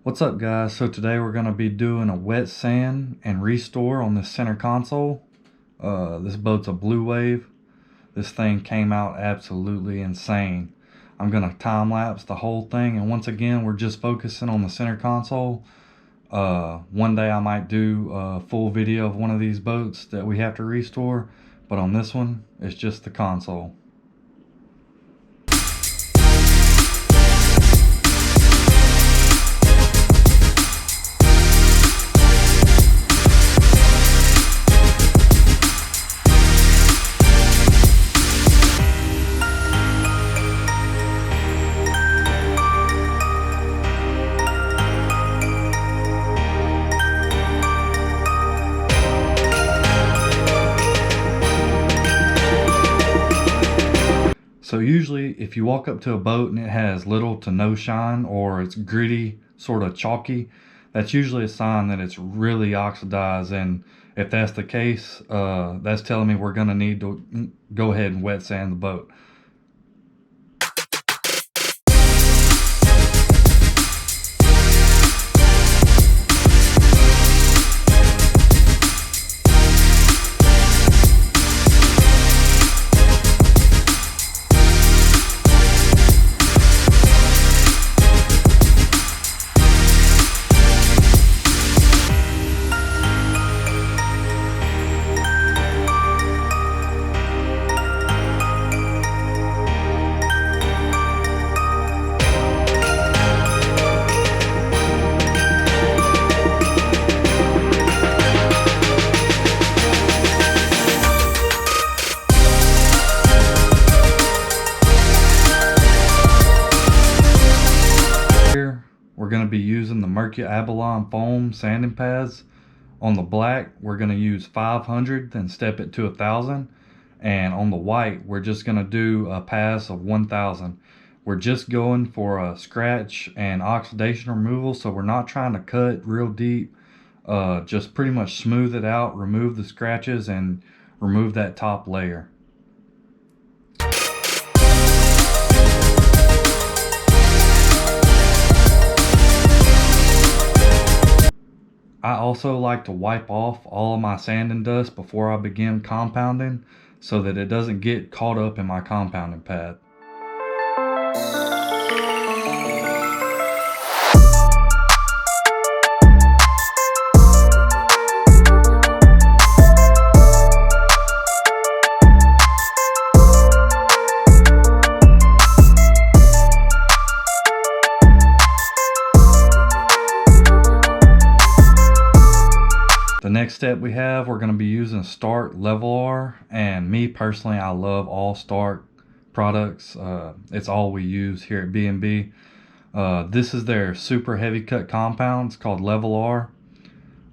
What's up, guys? So today we're going to be doing a wet sand and restore on this center console. This boat's a Blue Wave. This thing came out absolutely insane. I'm going to time lapse the whole thing, and once again we're just focusing on the center console. One day I might do a full video of one of these boats that we have to restore, but on this one it's just the console. So usually if you walk up to a boat and it has little to no shine, or it's gritty, sort of chalky, that's usually a sign that it's really oxidized. And if that's the case, that's telling me we're going to need to go ahead and wet sand the boat. We're going to be using the Mercury Abalone foam sanding pads. On the black, we're going to use 500, then step it to 1,000. And on the white, we're just going to do a pass of 1,000. We're just going for a scratch and oxidation removal, so we're not trying to cut real deep. Just pretty much smooth it out, remove the scratches, and remove that top layer. I also like to wipe off all of my sand and dust before I begin compounding, so that it doesn't get caught up in my compounding pad. The next step we have, we're going to be using Stark Level R, and me personally, I love all Stark products. It's all we use here at B&B. This is their super heavy cut compound. It's called Level R.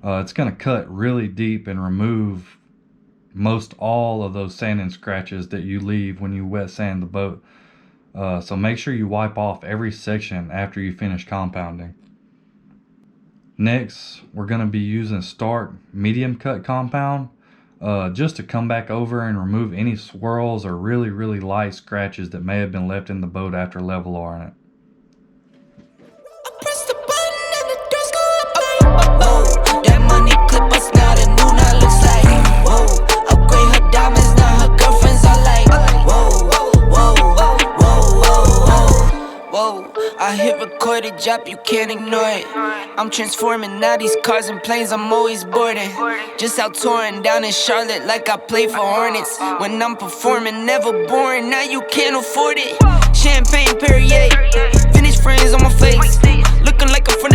It's going to cut really deep and remove most all of those sanding scratches that you leave when you wet sand the boat. So make sure you wipe off every section after you finish compounding. Next, we're going to be using Stark medium cut compound, just to come back over and remove any swirls or really light scratches that may have been left in the boat after Level R in it. I hit record a drop, you can't ignore it. I'm transforming now these cars and planes, I'm always boarding. Just out touring down in Charlotte like I play for Hornets. When I'm performing, never boring, now you can't afford it. Champagne Perrier, finished friends on my face, looking like I'm from